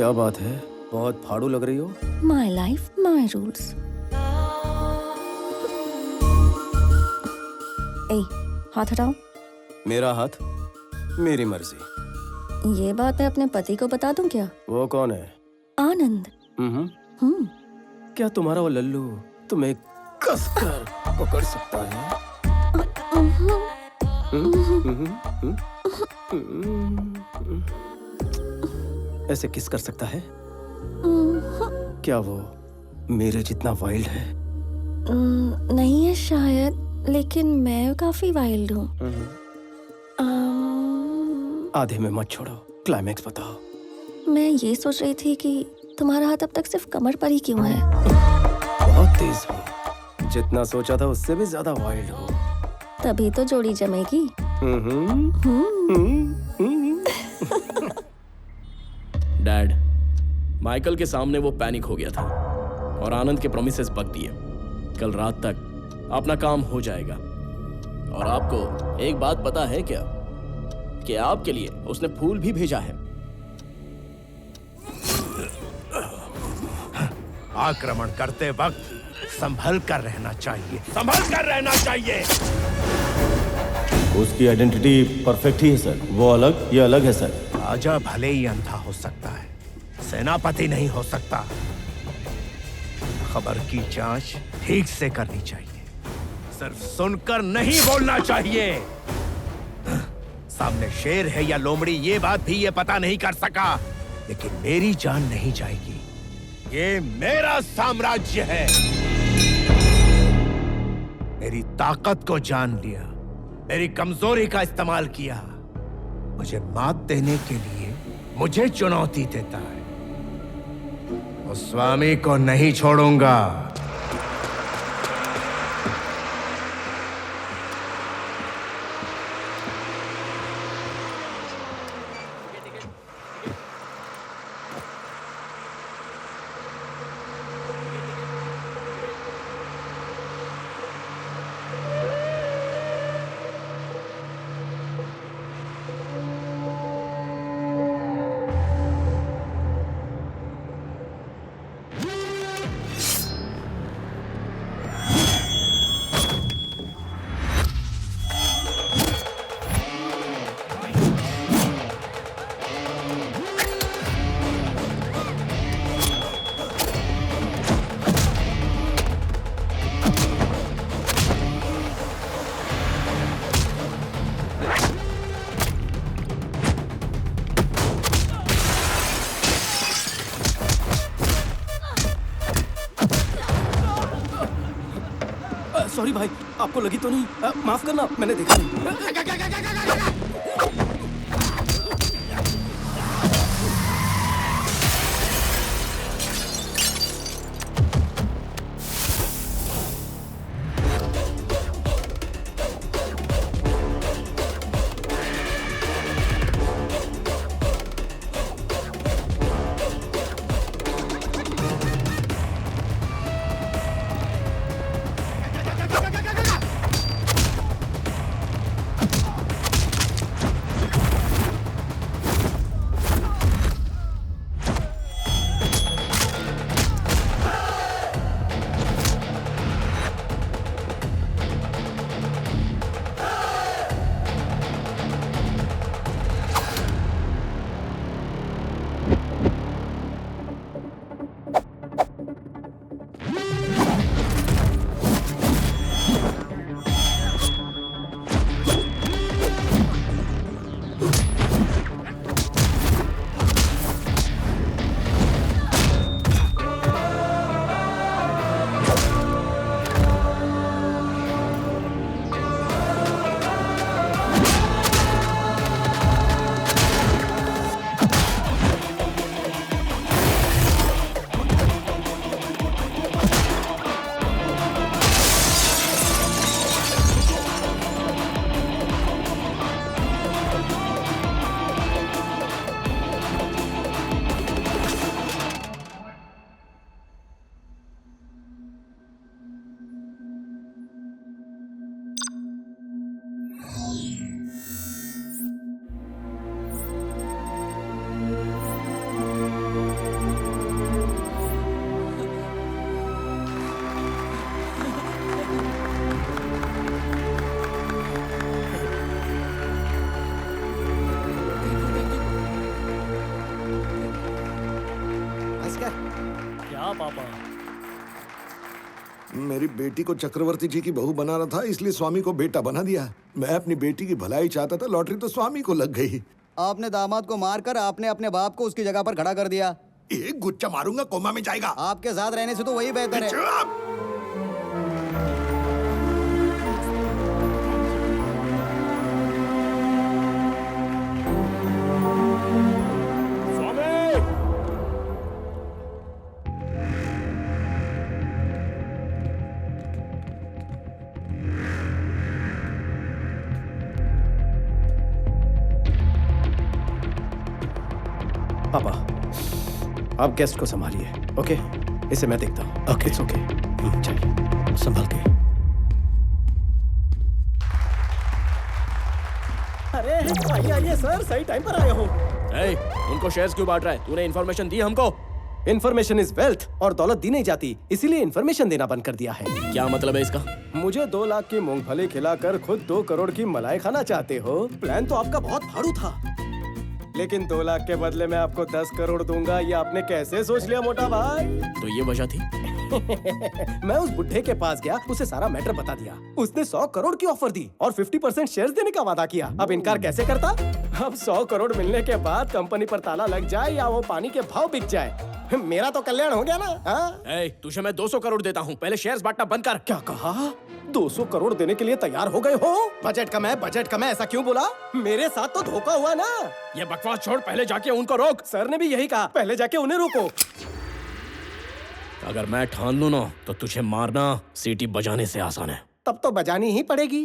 क्या बात है, बहुत फाड़ू लग रही हो। My life my rules. ए, हाथ हटाओ। मेरा हाथ, मेरी मर्जी। ये बात मैं अपने पति को बता दूं क्या? वो कौन है? आनंद। हम्म। क्या तुम्हारा वो लल्लू तुम्हें कसकर पकड़ सकता है? ऐसे किस कर सकता है? क्या वो मेरे जितना वाइल्ड है? नहीं है शायद, लेकिन मैं काफी वाइल्ड हूँ। आधे में मत छोड़ो, क्लाइमैक्स बताओ। मैं ये सोच रही थी कि तुम्हारा हाथ अब तक सिर्फ कमर पर ही क्यों है? बहुत तेज हो, जितना सोचा था उससे भी ज्यादा वाइल्ड हो। तभी तो जोड़ी जमेगी। डैड, माइकल के सामने वो पैनिक हो गया था और आनंद के प्रोमिसेस बक दिए। कल रात तक अपना काम हो जाएगा। और आपको एक बात पता है क्या कि आपके लिए उसने फूल भी भेजा है। आक्रमण करते वक्त संभल कर रहना चाहिए, संभल कर रहना चाहिए। उसकी आइडेंटिटी परफेक्ट ही है सर। वो अलग, ये अलग है सर। राजा भले ही अंधा हो सकता है, सेनापति नहीं हो सकता। खबर की जांच ठीक से करनी चाहिए, सिर्फ सुनकर नहीं बोलना चाहिए। सामने शेर है या लोमड़ी ये बात भी ये पता नहीं कर सका, लेकिन मेरी जान नहीं जाएगी। ये मेरा साम्राज्य है। मेरी ताकत को जान लिया, मेरी कमजोरी का इस्तेमाल किया, मुझे मात देने के लिए मुझे चुनौती देता है। उस स्वामी को नहीं छोड़ूंगा। सॉरी भाई, आपको लगी तो नहीं? माफ करना, मैंने देखा नहीं। इसका। क्या पापा? मेरी बेटी को चक्रवर्ती जी की बहू बनाना था, इसलिए स्वामी को बेटा बना दिया। मैं अपनी बेटी की भलाई चाहता था, लॉटरी तो स्वामी को लग गई। आपने दामाद को मारकर आपने अपने बाप को उसकी जगह पर खड़ा कर दिया। एक गुच्चा मारूंगा, कोमा में जाएगा। आपके साथ रहने से तो वही बेहतर है। चुप! पापा, आप गेस्ट को संभालिए, ओके? इसे मैं देखता हूँ। Okay, it's okay. चलिए, संभल के। अरे आइए सर, सही टाइम पर आए हो। उनको शेयर्स क्यों बांट रहा है? तूने इन्फॉर्मेशन दी हमको? इन्फॉर्मेशन इज वेल्थ, और दौलत दी नहीं जाती, इसीलिए इन्फॉर्मेशन देना बंद कर दिया है। क्या मतलब है इसका? मुझे 2 लाख की मूंगफली खिलाकर खुद 2 करोड़ की मलाई खाना चाहते हो? प्लान तो आपका बहुत फाड़ू था, लेकिन 2 लाख के बदले मैं आपको 10 करोड़ दूंगा, ये आपने कैसे सोच लिया मोटा भाई? तो ये वजह थी? मैं उस बुढ़े के पास गया, उसे सारा मैटर बता दिया। उसने 100 करोड़ की ऑफर दी और 50% शेयर्स देने का वादा किया। अब इनकार कैसे करता? अब 100 करोड़ मिलने के बाद कंपनी पर ताला लग जाए या वो पानी के भाव बिक जाए, मेरा तो कल्याण हो गया ना। हाँ? तुझे मैं 200 करोड़ देता हूँ, पहले शेयर्स बांटना बंद कर। क्या कहा? 200 करोड़ देने के लिए तैयार हो गए हो? बजट कम है, बजट कम है, ऐसा क्यों बोला? मेरे साथ तो धोखा हुआ ना। ये बकवास छोड़, पहले जाके उनको रोक। सर ने भी यही कहा, पहले जाके उन्हें रोको। अगर मैं ठान लूं ना, तो तुझे मारना सीटी बजाने से आसान है। तब तो बजानी ही पड़ेगी।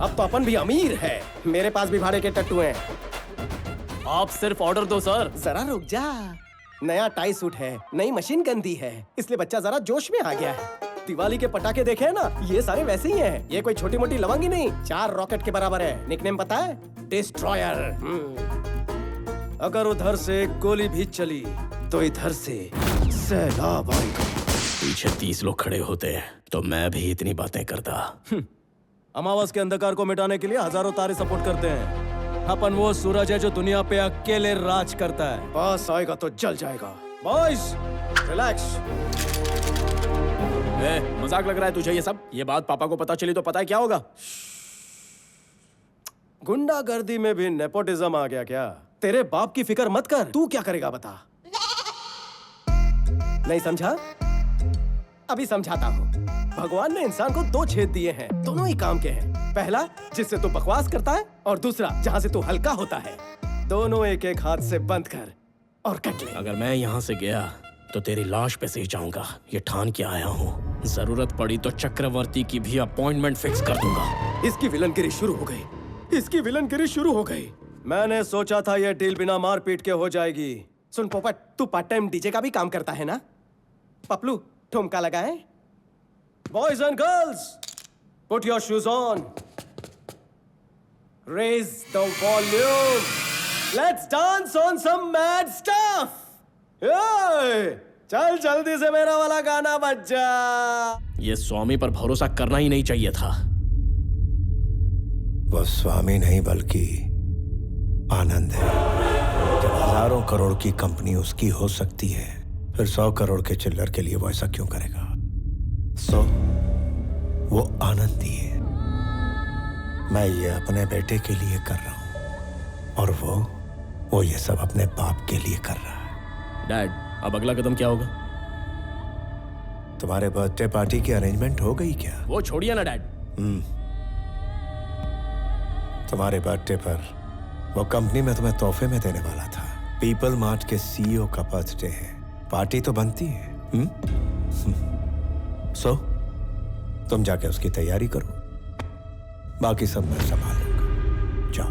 अब तो अपन भी अमीर है, मेरे पास भी भाड़े के टट्टू हैं। आप सिर्फ ऑर्डर दो सर। जरा रुक जा, नया टाई सूट है, नई मशीन गंदी है, इसलिए बच्चा जरा जोश में आ गया है। दिवाली के पटाखे देखे हैं ना, ये सारे वैसे ही हैं। ये कोई छोटी मोटी लवंगी नहीं, 4 रॉकेट के बराबर है। निकनेम पता है? डिस्ट्रॉयर। अगर उधर से गोली भी चली तो इधर से सैलाब आएगा। पीछे 30 लोग खड़े होते तो मैं भी इतनी बातें करता। अमावस के अंधकार को मिटाने के लिए हजारों तारे सपोर्ट करते हैं। अपन वो सूरज है जो दुनिया पे अकेले राज करता है। पास आएगा तो जल जाएगा। Boys, relax. मजाक लग रहा है तुझे ये सब? ये बात पापा को पता चली तो पता है क्या होगा? गुंडागर्दी में भी नेपोटिज्म आ गया क्या? तेरे बाप की फिक्र मत कर, तू क्या करेगा बता? नहीं समझा? अभी समझाता हूँ। भगवान ने इंसान को 2 छेद दिए हैं, दोनों ही काम के हैं। पहला जिससे तू बकवास करता है, और दूसरा जहाँ से तू हल्का होता है। दोनों एक-एक हाथ से बंद कर और कट ले। अगर मैं यहाँ से गया तो तेरी लाश पे से ही जाऊंगा, ये ठान के आया हूँ। जरूरत पड़ी तो चक्रवर्ती की भी अपॉइंटमेंट फिक्स कर दूंगा। इसकी विलनगिरी शुरू हो गई, इसकी विलनगिरी शुरू हो गई। मैंने सोचा था ये डील बिना मारपीट के हो जाएगी। सुन पोपट, तू पार्ट टाइम डीजे का भी काम करता है ना? पपलू, ठुमका लगाएं? Boys and girls, put your shoes on. Raise the volume. Let's dance on some mad stuff. Hey, चल जल्दी से मेरा वाला गाना बज जा। ये स्वामी पर भरोसा करना ही नहीं चाहिए था। वो स्वामी नहीं बल्कि आनंद है। जब हजारों करोड़ की कंपनी उसकी हो सकती है, फिर 100 करोड़ के चिल्लर के लिए वो ऐसा क्यों करेगा? वो आनंदी है। मैं ये अपने बेटे के लिए कर रहा हूं, और वो ये सब अपने बाप के लिए कर रहा है। डैड, अब अगला कदम क्या होगा? तुम्हारे बर्थडे पार्टी की अरेंजमेंट हो गई क्या? वो छोड़िए ना डैड। तुम्हारे बर्थडे पर वो कंपनी में तुम्हें तोहफे में देने वाला था। पीपल मार्ट के सीईओ का बर्थडे है, पार्टी तो बनती है। सो तुम जाके उसकी तैयारी करो, बाकी सब मैं संभाल लूंगा। जाओ।